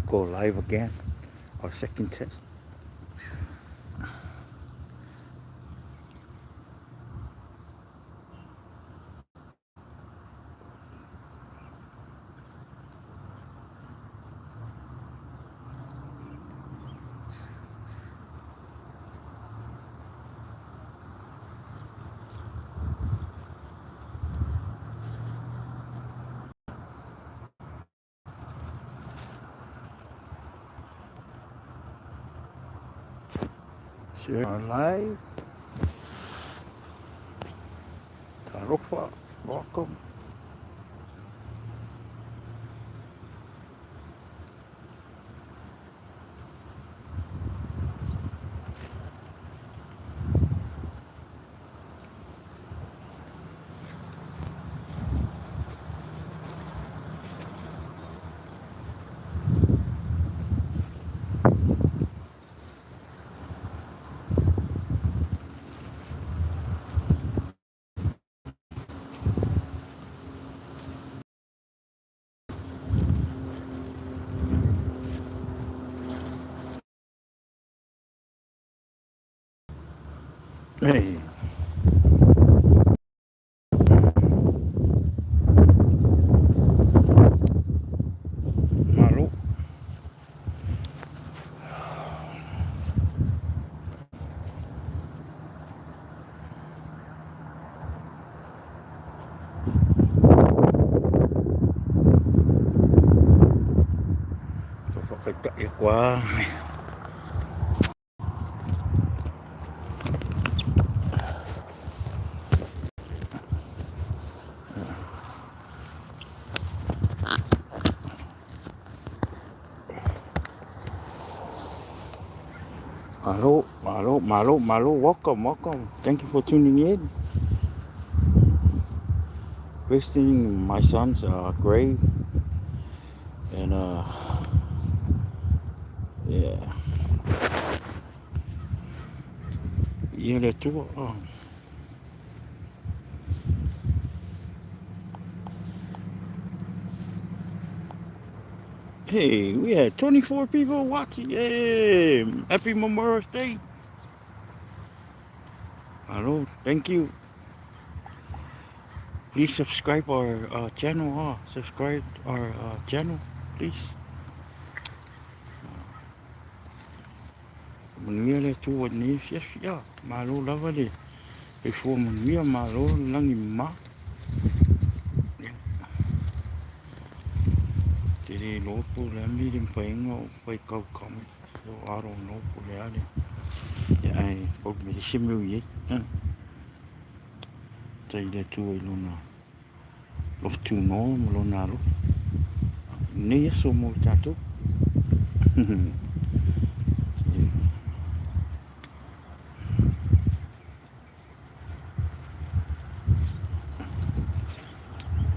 go live again. Our second test. Share our live. Tarufa, welcome. Hey, Maru. Pakai ya kwa. Malu, welcome. Thank you for tuning in. Visiting my son's grave, and yeah, yeah, too. Hey, we had 24 people watching. Yay! Happy Memorial Day. Hello, thank you. Please subscribe our channel. Subscribe our channel, please. Mình nghe là chú vẫn ní xếp xếp mà lô đó vào đi. Cái phố mình nghe mà lô lăng nhìn má. Thì đi lô bố làm đi đêm phải ngộ phải cầu cổng. So I don't know bố lẽ đi. Dạ ai bố mình đi xem lưu gì. Chạy ra chú ấy luôn nào. Lúc chú nó mà luôn nào lúc. Ní số mô chá chú.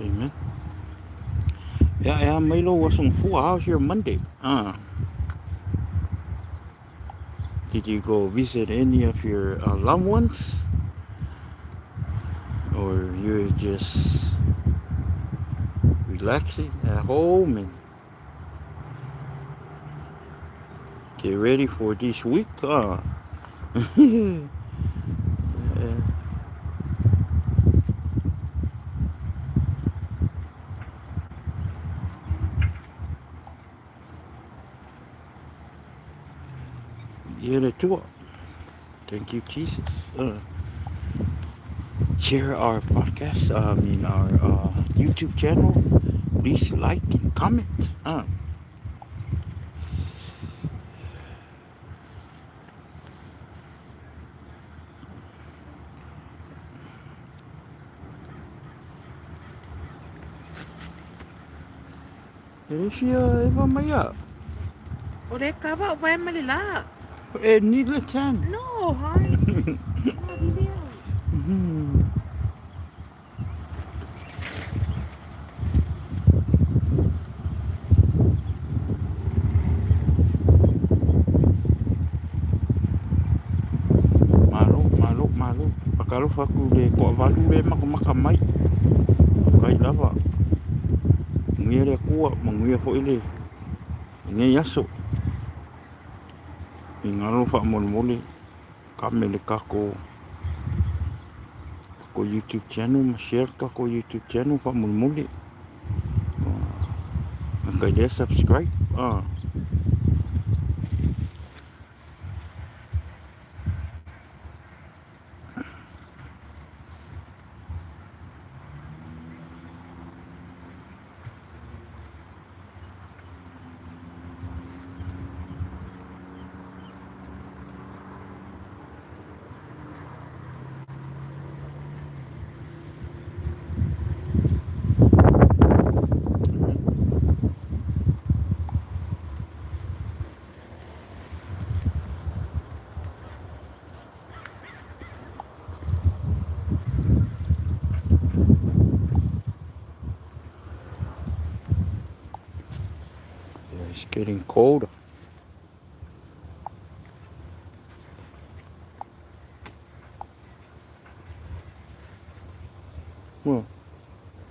Amen. Yeah, Milo was on Full House here Monday. Did you go visit any of your loved ones? Or you're just relaxing at home and get ready for this week? Yeah, too. Thank you, Jesus. Share our podcast, our YouTube channel. Please like and comment. Eva Maya. Ore kava van Manila. Needle Chan. No, hi. Malu. Kalau aku de ko valu be makamai. Kai lava. Ngia le kuwa mangia fo ile. Inge yaso. Ingaro fa mole kamele kako ko YouTube channel ma share kako YouTube channel fa mole. Angkai dia subscribe. Yeah, it's getting colder. Well,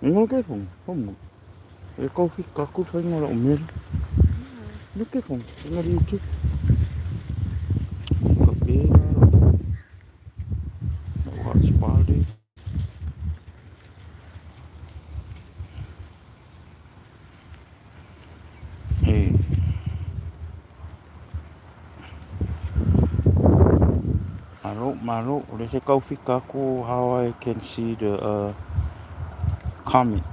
look at him. Cái coffee kaku thôi mà lộn miên. Look at him. Nó đi chứ. Cà phê nó hot spot đi. Hey. Maro, there's a coffee kaku how I can see the comments.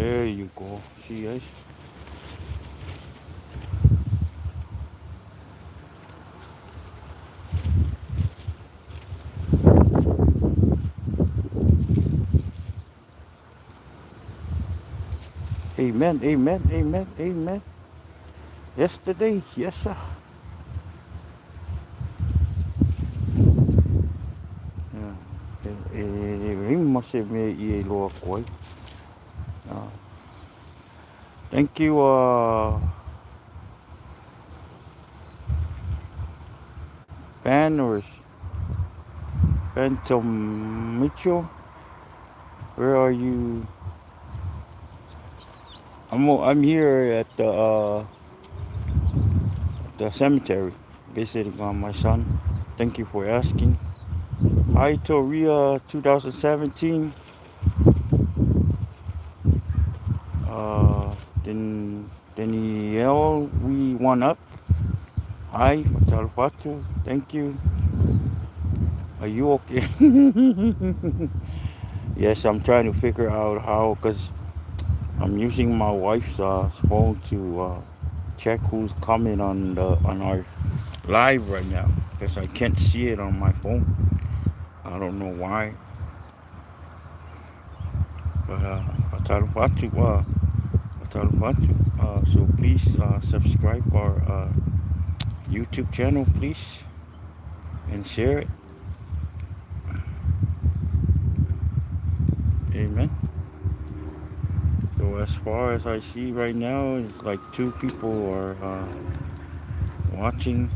There you go. See guys. Amen. Yesterday, yes sir. Rimase me I loa koi. Thank you, Ben Tom Mitchell. Where are you? I'm here at the cemetery visiting my son. Thank you for asking. Hi Toria 2017. Danielle, we won up. Hi, Matalpatu. Thank you. Are you okay? Yes, I'm trying to figure out how, because I'm using my wife's phone to check who's coming on our live right now, because I can't see it on my phone. I don't know why. But so please subscribe our YouTube channel, please, and share it. Amen. So as far as I see right now, it's like 2 people are watching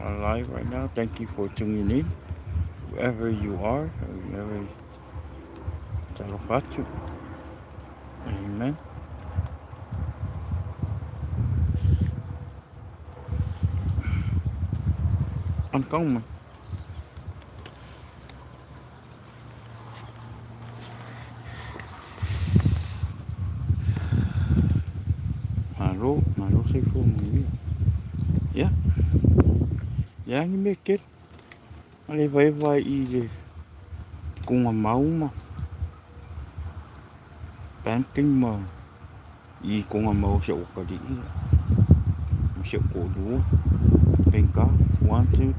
our live right now. Thank you for tuning in, whoever you are, whoever. Amen. Ăn công mà. Maro say for me. Yeah. Yeah, you make it. I live easy. kunga mauma. Banking ma. I kunga mau se ukadi. Se ko dua. Bengka. 1, 2,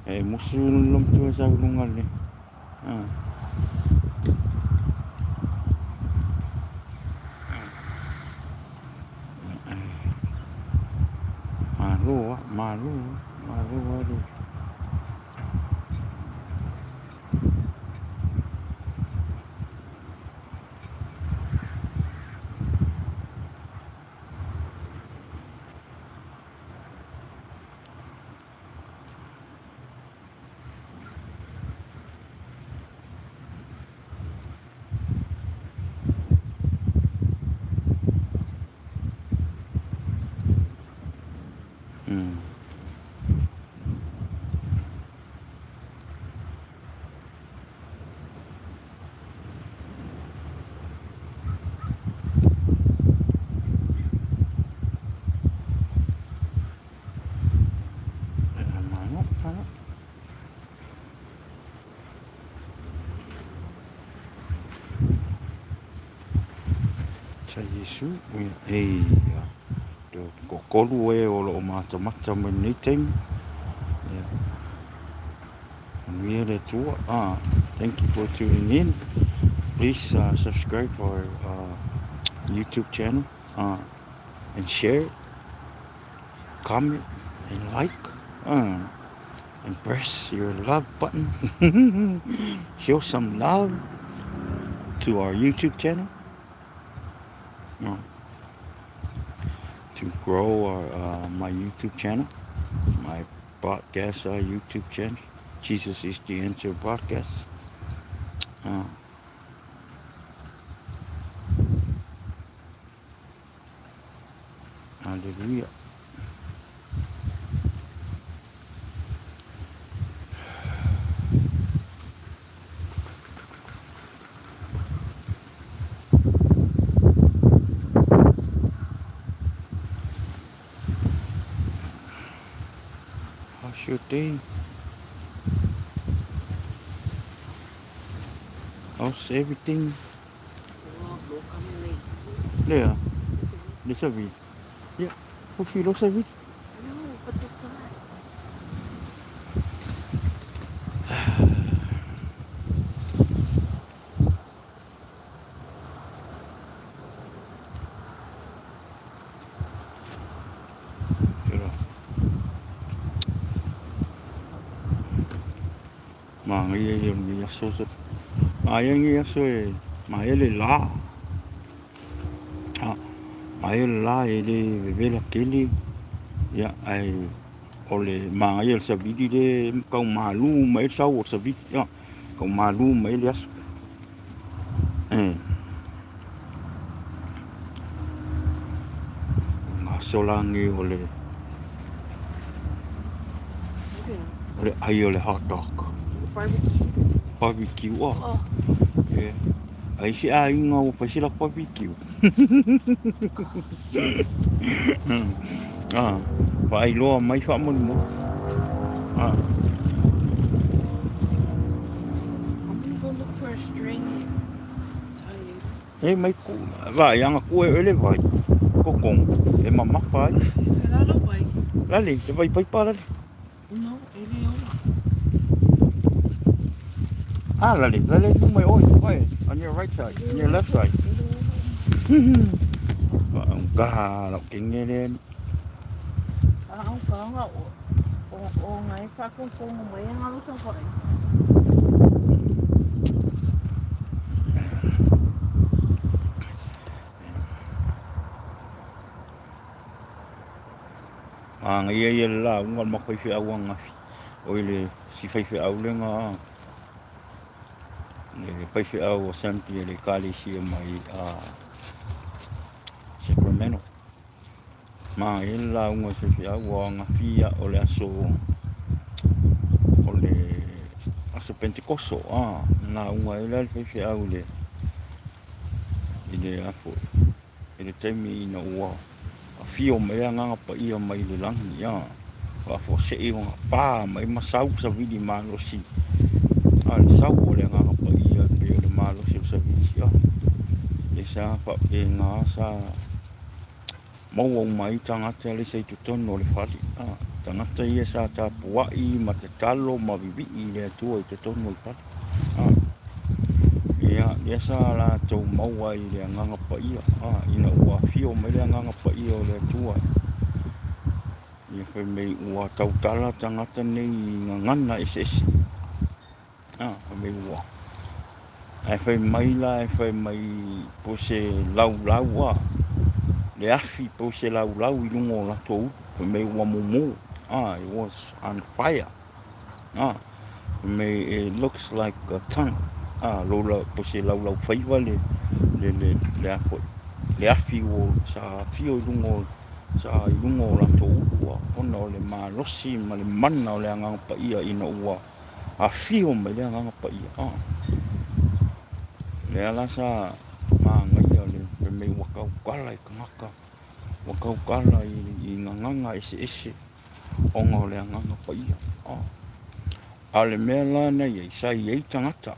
3. Musul lam tu sa ulungan ni. Malu aduh. Sa Yesu do kokolu o lo mata meniting. Really too. Thank you for tuning in. Please subscribe our YouTube channel and share, comment, and like, and press your love button. Show some love to our YouTube channel. To grow my YouTube channel, my podcast YouTube channel, Jesus is the Answer podcast. Hallelujah. How's your day? How's everything? There. There's a bit. Yeah. Hope you lost a bit. No, but the sun. Mga susut. Ayang soy. Mayele la. Mayele la ele bebela kili. Ya ai ole mayel sabidi de kau malu mai sau sabidi ya. Kau malu mai lias. Ngasolangi ole ai ole hot dog. Barbecue. Yeah. Ai si ai ngau pa sila barbecue. Pa ai lo mai fa mo. I'm gonna go look for a string and tie it. Mai ku va yang aku ele vai. Kokong. Mama pai. Hello, bye. Lali, vai pa lali. No, ele é uma. Lali tu mai oi. On your right side, on your left side. Ka king lên. Ông có ngậu. Ngày phát công mấy ngau lúc xong vậy. Ngai la ngon mak fai awang oile si fai au lenga le fai au santi le kali si mai Sacramento la unga si au nga fia ole aso Pentecosto na unga ila fai au le ile apo ile temi na ua fio mai nga pa ia mai le langi fo se i o pa mai masau sa vidi malosi le sau o le nganga pa ia pe o le malosi sa vidi e sa pa pe nga sa mau o mai tangata le sei tutono o le fali tangata ia sa ta puai ma te talo ma vivi i le atua i tutono i fali ia sa la tau mau ai le nganga pa ia ina ua fio mai le nganga pa ia o le atua ia fai mei ua tautala tangata nei ngangana ese mei ua ai fai mai la ai fai mai po se lau le afi po se lau i lungo la tou fai mei ua mumu it was on fire mei it looks like a tongue lola po se lau faiva le apo le afi o sa fio lungo sa lungo la tou ona o le malosi ma le mana o le anga pa ia ina ua a fio mai le anga pa ia le ala sa mangai le me wakau kala I kanaka wakau kala I nganga ese onga le anga pa ia ale me la na ia sai ei tangata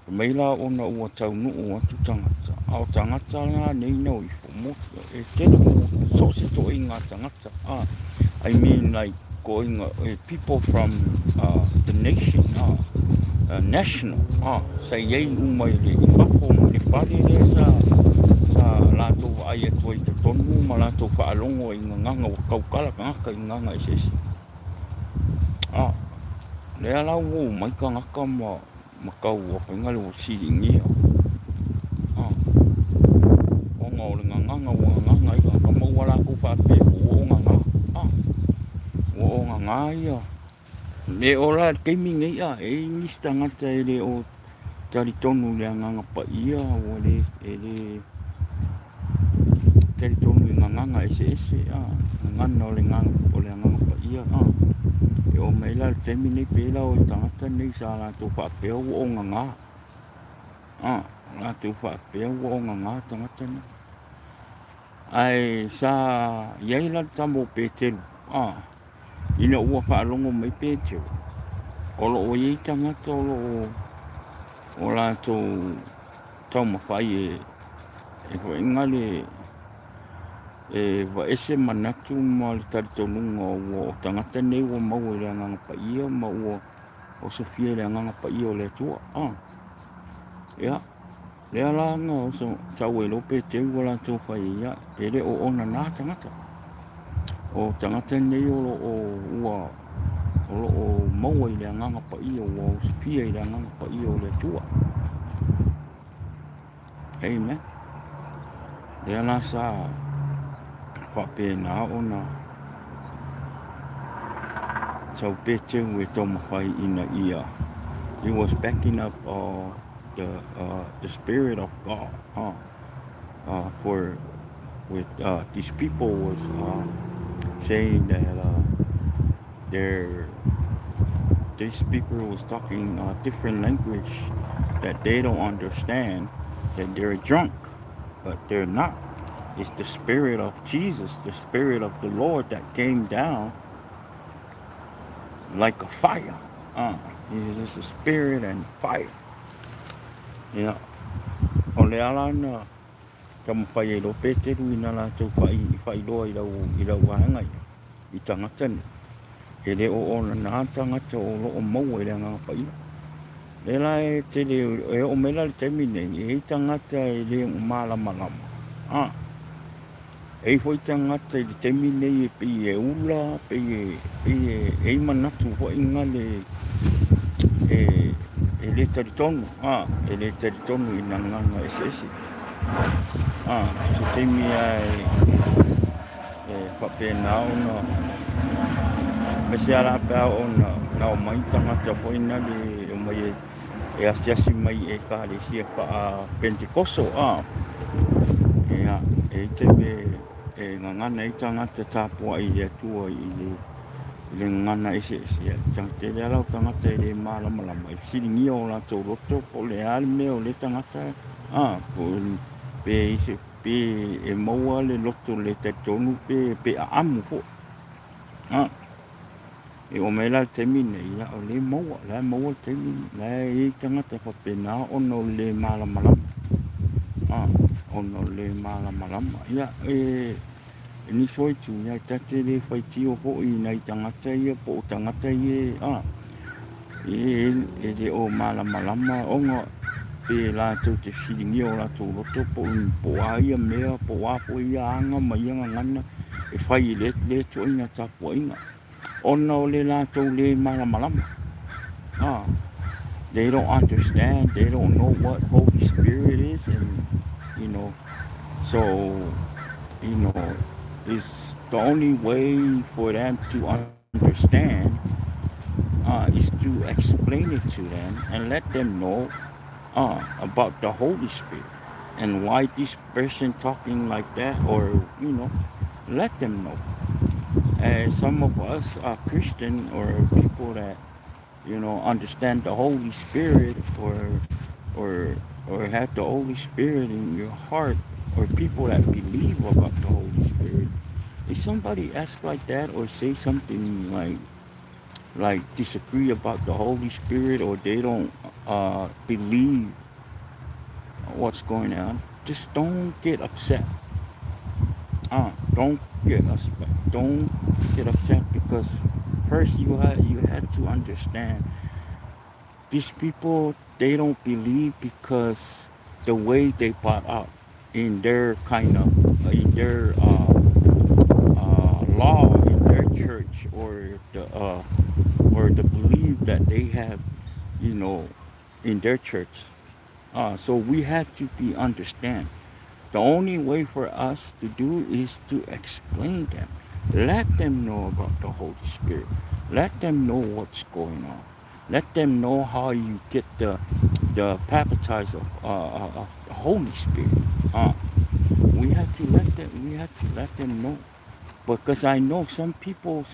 me la ona ua tau nuu atu tangata au tangata la nei no I mo e tena mo so se to inga tangata I mean like going people from the nation national sai ei umai le papo le pare le sa la to ai to I te tonu ma la to fa longo I nganga wakau kala ngaka I nganga ese le ala wo mai ka ngaka makau o ngalo o siringia onga o le nganga I ka mau wala ko fa pe o nganga o nganga ia le ora ke mingi e lista ngata ele o tari tonu le nganga pa ia o le tari tonu nganga ese ngana o le nganga pa ia e o mai la termine pela o tangata nei sa la to fa pe o nganga la to fa pe o nganga tangata nei ai sa yai la tamo pe telu ina ua fa longo mai pe telu o lo o yei tangata o la to tau mawhai e ngale wa ese manatu ma le tari tonunga o tangata nei o mau le nganga pa ia ma o Sofia le nganga pa ia o le tua ia le ala nga o sa we lo pe te wala to fa ia ele o ona na tangata o tangata nei o mau le nganga pa ia o Sofia le nganga pa ia o le tua amen le ala sa fa pe na ona so picture we tom fai ina ia he was backing up the spirit of God for with these people was saying that these people was talking different language that they don't understand, that they're drunk but they're not. It's the spirit of Jesus, the spirit of the Lord that came down like a fire. It's just a spirit and fire. Yeah. O le ala na tamu whai e lo peteru ina la tau whai loa I lau wahanga I tangata ni. E le o na tangata o lo o mau e le ngā whai. Le la e te le o mela le temine e tangata e le malama. E foi tangata I le temine e pe e ula, pe e manatu ho inga le taritonu, e le taritonu I nganga ese. Se temi ai pape na ona me se ala pa ona na o mai tangata ho ina le o mai e asiasi mai e ka le sia pa Pentecoso e teme e ngana I tangata tapua I le atua I le ngana ese tangata le ala tangata I le malama I siringi o la tō roto po le alme o le tangata po pe e maua le loto le te tonu pe a amu ho Ah, e o me la te mine ia o le maua te mine. Le i tangata whapena o no le malama. Ah, o no le malama. Ia ni soi tu ia tate le whaiti o po i nei tangata ia po o tangata ia. Ah, e le o malama onga pe la tu te siringi o la tu roto po aia mea po wapo ia anga mai anga ngana e whai le tu ina tapu inga. Ona o le la tu le malama. Ah, they don't understand. They don't know what Holy Spirit is, and you know, so you know, it's the only way for them to understand is to explain it to them and let them know about the Holy Spirit and why this person talking like that, or you know, let them know. And some of us are Christian or people that you know understand the Holy Spirit, or or have the Holy Spirit in your heart, or people that believe about the Holy Spirit. If somebody asks like that or say something like disagree about the Holy Spirit, or they don't believe what's going on, just don't get upset. Don't get upset. Don't get upset because first you had to understand these people, they don't believe because the way they brought up in their kind of in their law in their church, or the belief that they have, you know, in their church. So we have to be understand. The only way for us to do is to explain them. Let them know about the Holy Spirit. Let them know what's going on. Let them know how you get the baptize of the Holy Spirit. Uh, we have to let them know. Because I know some people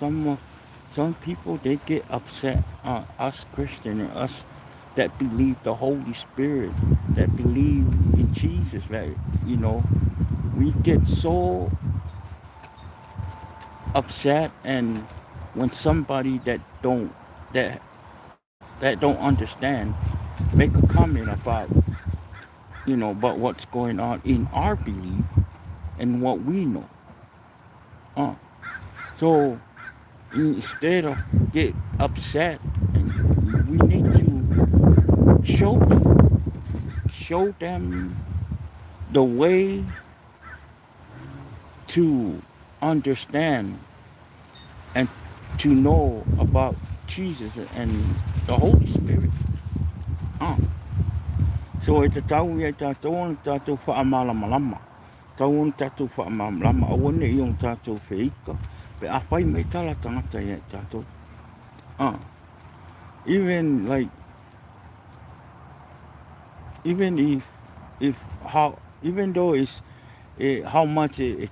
they get upset. Us Christian and us that believe the Holy Spirit, that believe in Jesus, that you know, we get so upset, and when somebody that that don't understand make a comment about about what's going on in our belief and what we know. Uh, so instead of get upset, and we need to show them the way to understand and to know about Jesus and the Holy Spirit. Uh, so e te tau ia tātou ona tātou whaamalamalama. Tau ona tātou whaamalamalama. Awane i on tātou whiika. Pe a whai mai tala tangata ia tātou. Uh, even like, even if how, even though how much it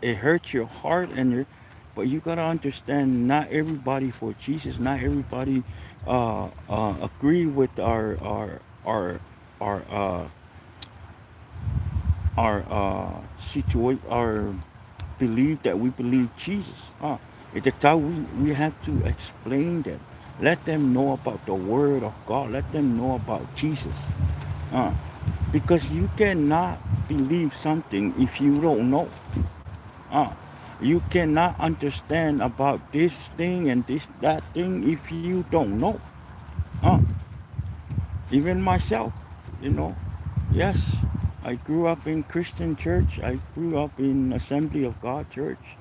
hurts your heart and but you gotta understand, not everybody for Jesus, not everybody agree with our situation, our belief that we believe Jesus. At the time we have to explain them, let them know about the Word of God, let them know about Jesus. Uh, because you cannot believe something if you don't know. Uh, you cannot understand about this thing and that thing if you don't know. Uh, even myself, you know. Yes, I grew up in Christian church. I grew up in Assembly of God church,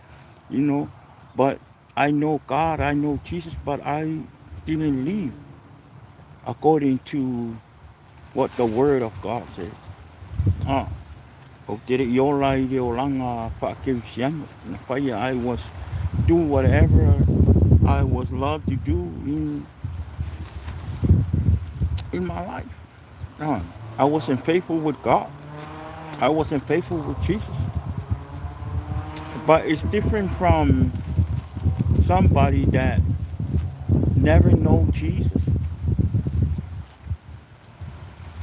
you know. But I know God, I know Jesus, but I didn't live according to what the Word of God says. Uh, o tere I ola I re o langa whaakewisianga. Na whaia I was do whatever I was loved to do in my life. Uh, I wasn't faithful with God. I wasn't faithful with Jesus. But it's different from somebody that never know Jesus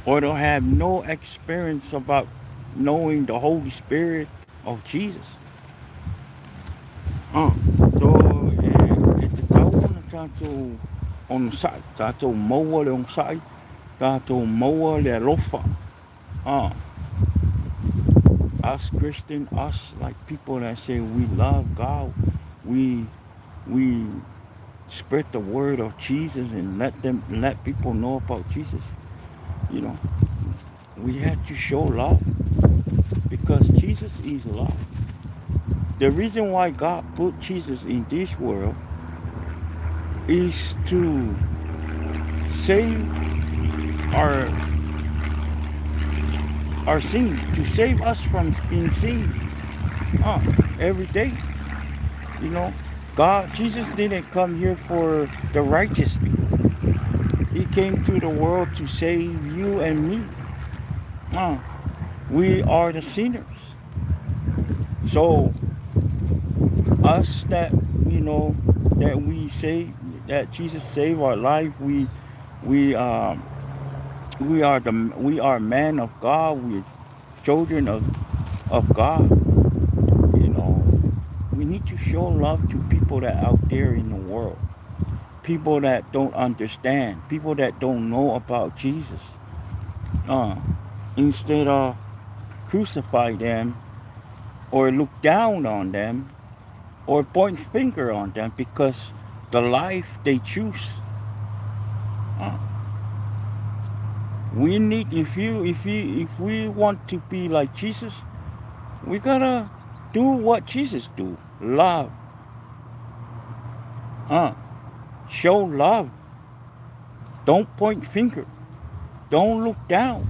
or don't have no experience about knowing the Holy Spirit of Jesus. Uh, so tātou on sa'i, tātou maua le on sa'i, tātou maua le alofa. Us Christian, us like people that say we love God, we spread the word of Jesus and let people know about Jesus. You know, we have to show love because Jesus is love. The reason why God put Jesus in this world is to save our sin, to save us from being sin every day. You know, Jesus didn't come here for the righteous people. He came to the world to save you and me. We are the sinners. So us that, you know, that we say that Jesus saved our life, we are man of God, we're children of God. You know, we need to show love to people that out there in the world, people that don't understand, people that don't know about Jesus. Instead of crucify them or look down on them or point finger on them because the life they choose. We need, if we want to be like Jesus, we gotta do what Jesus do. Love. Show love. Don't point finger. Don't look down.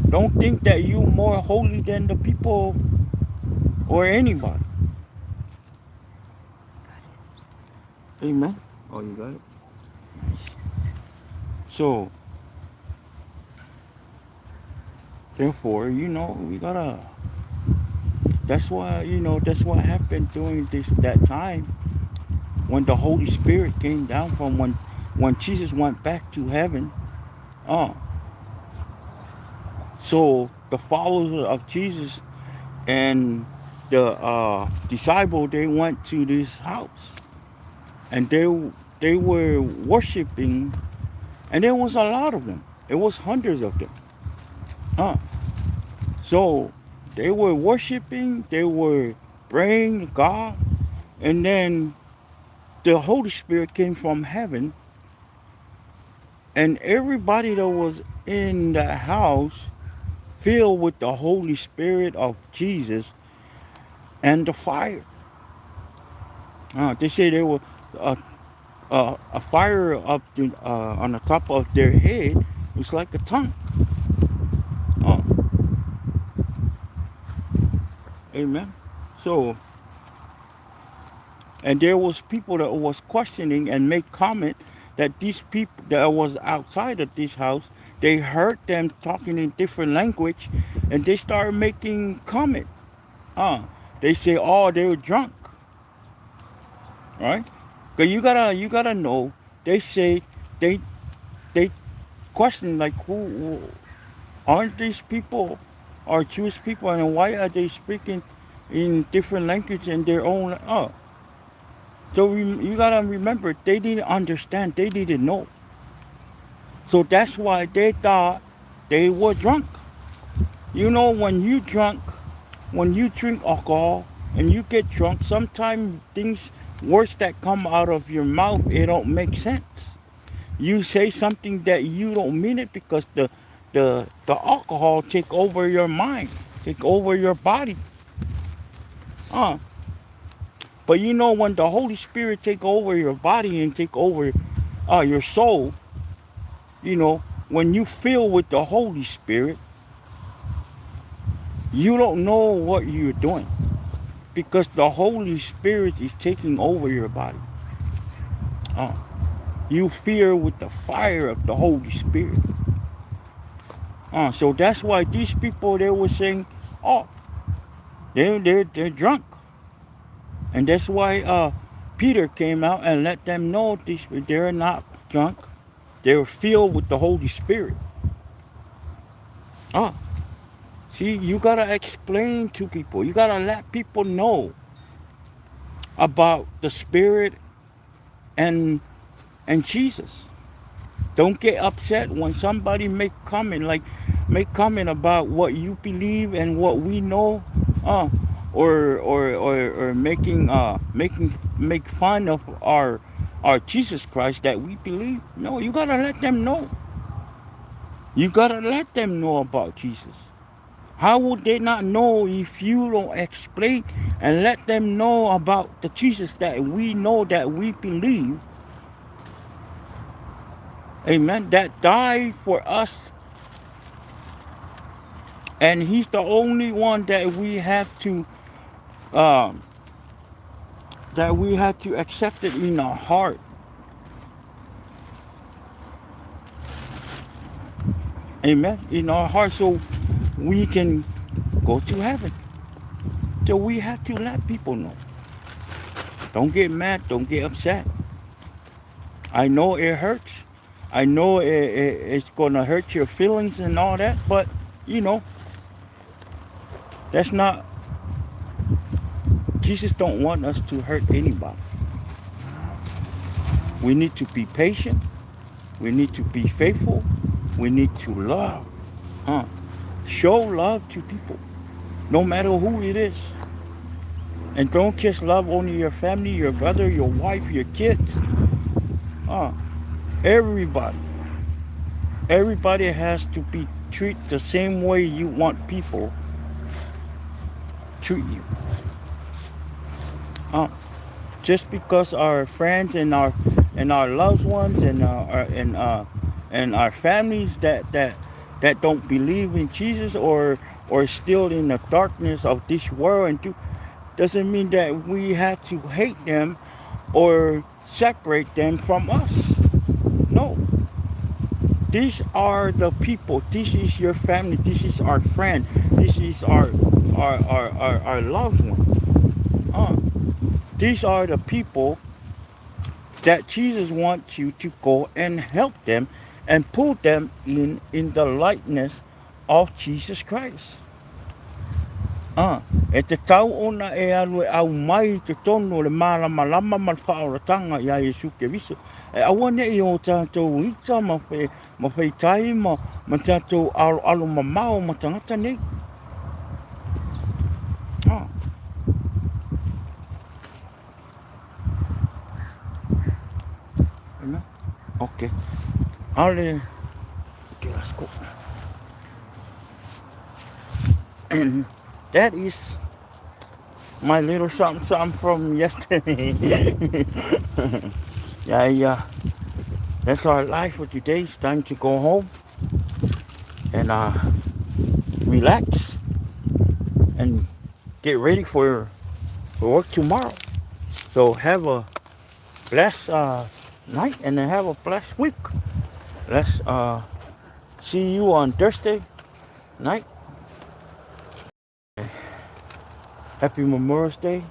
Don't think that you more holy than the people or anybody. Amen. Oh, you got it? So, therefore, you know, we gotta, that's why, you know, that's what happened during that time when the Holy Spirit came down from when Jesus went back to heaven. So the followers of Jesus and the disciple, they went to this house and they were worshiping, and there was a lot of them. It was hundreds of them. So they were worshiping, they were praying to God, and then the Holy Spirit came from heaven, and everybody that was in the house filled with the Holy Spirit of Jesus and the fire. They say there was a fire up on the top of their head. It was like a tongue. Amen. So, and there was people that was questioning and make comment that these people that was outside of this house, they heard them talking in different language, and they started making comment. They say, oh, they were drunk, right? Cause you gotta know. They say they question like, who aren't these people are Jewish people, and why are they speaking in different language in their own? So you gotta remember, they didn't understand, they didn't know. So that's why they thought they were drunk. You know, when you drink alcohol and you get drunk, sometimes things words that come out of your mouth, it don't make sense. You say something that you don't mean it because the alcohol take over your mind, take over your body. But you know, when the Holy Spirit take over your body and take over your soul, you know, when you fill with the Holy Spirit, you don't know what you're doing because the Holy Spirit is taking over your body. You fill with the fire of the Holy Spirit. So that's why these people, they were saying, oh, they're drunk. And that's why Peter came out and let them know they're not drunk. They're filled with the Holy Spirit. See, you gotta explain to people. You gotta let people know about the Spirit and Jesus. Don't get upset when somebody make comment about what you believe and what we know, uh, or make fun of our Jesus Christ that we believe. No, you gotta let them know. You gotta let them know about Jesus. How would they not know if you don't explain and let them know about the Jesus that we know, that we believe? Amen. That died for us. And he's the only one that we have to um, accept it in our heart. Amen. In our heart, so we can go to heaven. So we have to let people know. Don't get mad. Don't get upset. I know it hurts. I know it's gonna hurt your feelings and all that, but you know, that's not. Jesus don't want us to hurt anybody. We need to be patient. We need to be faithful. We need to love. Show love to people, no matter who it is. And don't just love only your family, your brother, your wife, your kids. Everybody. Everybody has to be treated the same way you want people treat you. Just because our friends and our loved ones and our families that don't believe in Jesus or still in the darkness of this world doesn't mean that we have to hate them or separate them from us. No. These are the people. This is your family. This is our friend. This is our loved one. These are the people that Jesus wants you to go and help them and put them in the likeness of Jesus Christ. E te tau ona e alu e au mai te tono le malama mal whaoratanga ia Yesu ke viso. E awane i o tātou ita ma whaitai ma tātou alo mamao ma tangata nei. Amen. Okay. Ale, okay, let's go. And that is my little something from yesterday. Yeah. That's our life for today. It's time to go home and relax and get ready for work tomorrow. So have a blessed night and then have a blessed week. Let's see you on Thursday night. Happy Memorial Day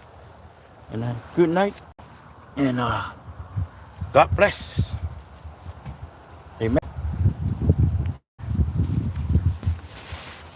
and good night and God bless.